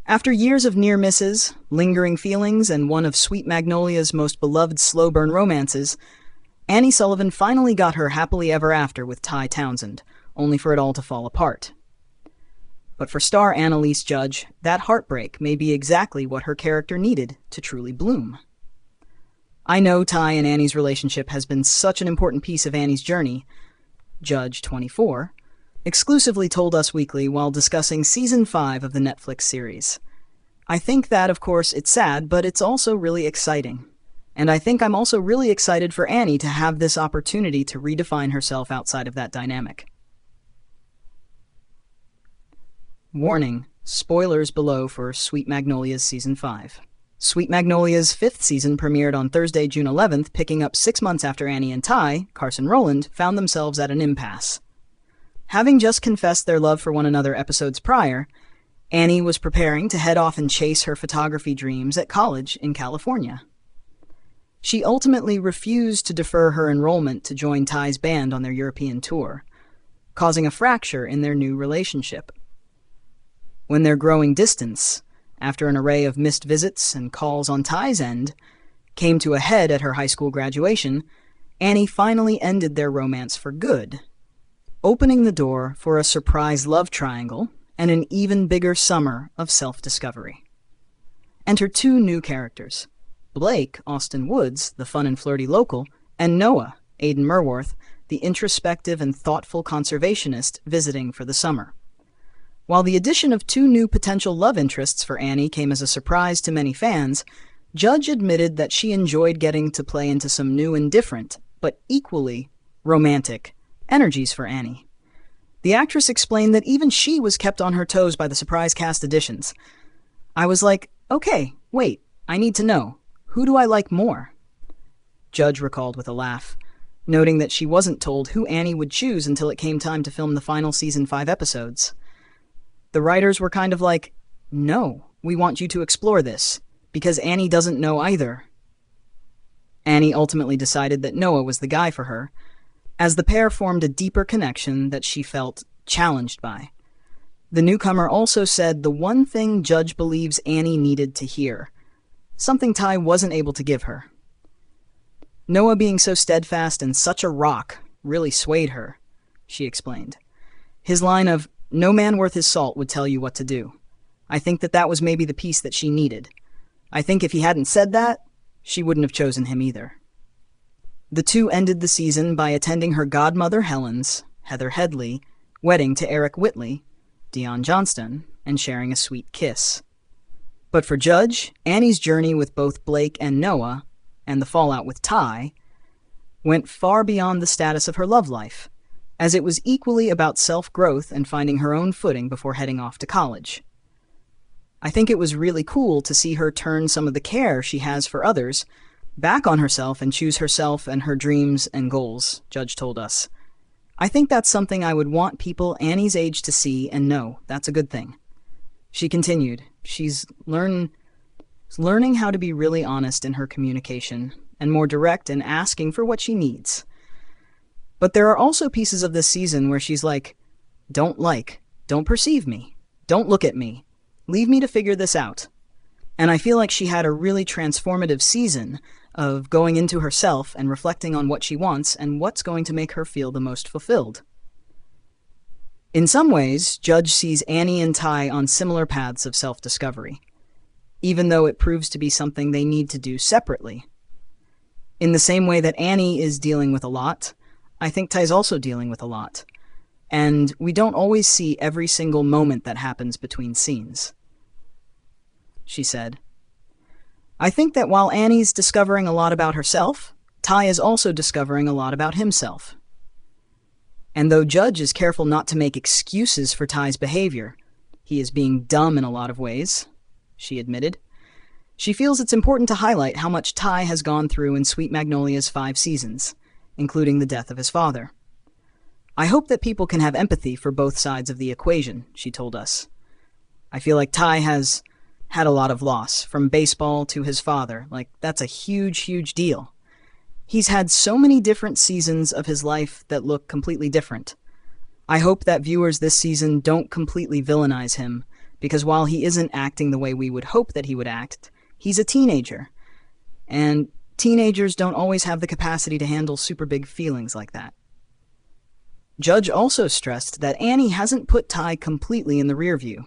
After years of near misses, lingering feelings, and one of Sweet Magnolia's most beloved slow-burn romances, Annie Sullivan finally got her happily ever after with Ty Townsend, only for it all to fall apart. But for star Anneliese Judge, that heartbreak may be exactly what her character needed to truly bloom. I know Ty and Annie's relationship has been such an important piece of Annie's journey, Judge 24, exclusively told Us Weekly while discussing Season 5 of the Netflix series. I think that, of course, it's sad, but it's also really exciting. And I think I'm also really excited for Annie to have this opportunity to redefine herself outside of that dynamic. Warning: spoilers below for Sweet Magnolias Season 5. Sweet Magnolias' 5th season premiered on Thursday, June 11th, picking up 6 months after Annie and Ty, Carson Rowland, found themselves at an impasse. Having just confessed their love for one another episodes prior, Annie was preparing to head off and chase her photography dreams at college in California. She ultimately refused to defer her enrollment to join Ty's band on their European tour, causing a fracture in their new relationship. When their growing distance, after an array of missed visits and calls on Ty's end, came to a head at her high school graduation, Annie finally ended their romance for good, opening the door for a surprise love triangle and an even bigger summer of self-discovery. Enter 2 new characters: Blake, Austin Woods, the fun and flirty local, and Noah, Aidan Merworth, the introspective and thoughtful conservationist visiting for the summer. While the addition of 2 new potential love interests for Annie came as a surprise to many fans, Judge admitted that she enjoyed getting to play into some new and different, but equally romantic, energies for Annie. The actress explained that even she was kept on her toes by the surprise cast additions. I was like, okay, wait, I need to know. Who do I like more? Judge recalled with a laugh, noting that she wasn't told who Annie would choose until it came time to film the final Season 5 episodes. The writers were kind of like, no, we want you to explore this, because Annie doesn't know either. Annie ultimately decided that Noah was the guy for her, as the pair formed a deeper connection that she felt challenged by. The newcomer also said the one thing Judge believes Annie needed to hear, something Ty wasn't able to give her. Noah being so steadfast and such a rock really swayed her, she explained. His line of, "No man worth his salt would tell you what to do." I think that was maybe the piece that she needed. I think if he hadn't said that, she wouldn't have chosen him either. The 2 ended the season by attending her godmother Helen's, Heather Headley, wedding to Eric Whitley, Dion Johnston, and sharing a sweet kiss. But for Judge, Annie's journey with both Blake and Noah, and the fallout with Ty, went far beyond the status of her love life, as it was equally about self-growth and finding her own footing before heading off to college. I think it was really cool to see her turn some of the care she has for others back on herself and choose herself and her dreams and goals, Judge told us. I think that's something I would want people Annie's age to see and know. That's a good thing. She continued, she's learning how to be really honest in her communication and more direct in asking for what she needs. But there are also pieces of this season where she's like, don't perceive me, don't look at me, leave me to figure this out. And I feel like she had a really transformative season of going into herself and reflecting on what she wants and what's going to make her feel the most fulfilled. In some ways, Judge sees Annie and Ty on similar paths of self-discovery, even though it proves to be something they need to do separately. In the same way that Annie is dealing with a lot, I think Ty's also dealing with a lot, and we don't always see every single moment that happens between scenes. She said, I think that while Annie's discovering a lot about herself, Ty is also discovering a lot about himself. And though Judge is careful not to make excuses for Ty's behavior, he is being dumb in a lot of ways, she admitted. She feels it's important to highlight how much Ty has gone through in Sweet Magnolias' 5 seasons, including the death of his father. I hope that people can have empathy for both sides of the equation, she told us. I feel like Ty has had a lot of loss, from baseball to his father. Like, that's a huge, huge deal. He's had so many different seasons of his life that look completely different. I hope that viewers this season don't completely villainize him, because while he isn't acting the way we would hope that he would act, he's a teenager. And teenagers don't always have the capacity to handle super big feelings like that. Judge also stressed that Annie hasn't put Ty completely in the rear view,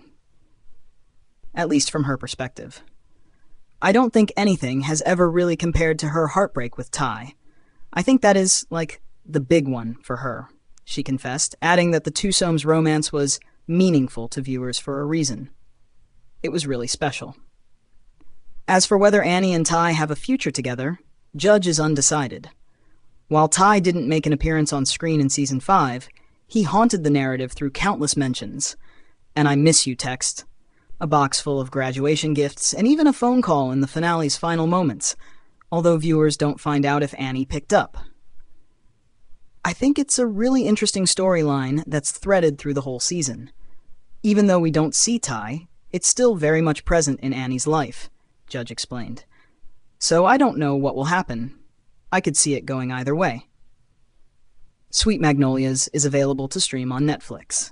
at least from her perspective. I don't think anything has ever really compared to her heartbreak with Ty. I think that is, like, the big one for her, she confessed, adding that the twosomes romance was meaningful to viewers for a reason. It was really special. As for whether Annie and Ty have a future together, Judge is undecided. While Ty didn't make an appearance on screen in Season 5, he haunted the narrative through countless mentions. "And I miss you" text, a box full of graduation gifts, and even a phone call in the finale's final moments, although viewers don't find out if Annie picked up. I think it's a really interesting storyline that's threaded through the whole season. Even though we don't see Ty, it's still very much present in Annie's life, Judge explained. So I don't know what will happen. I could see it going either way. Sweet Magnolias is available to stream on Netflix.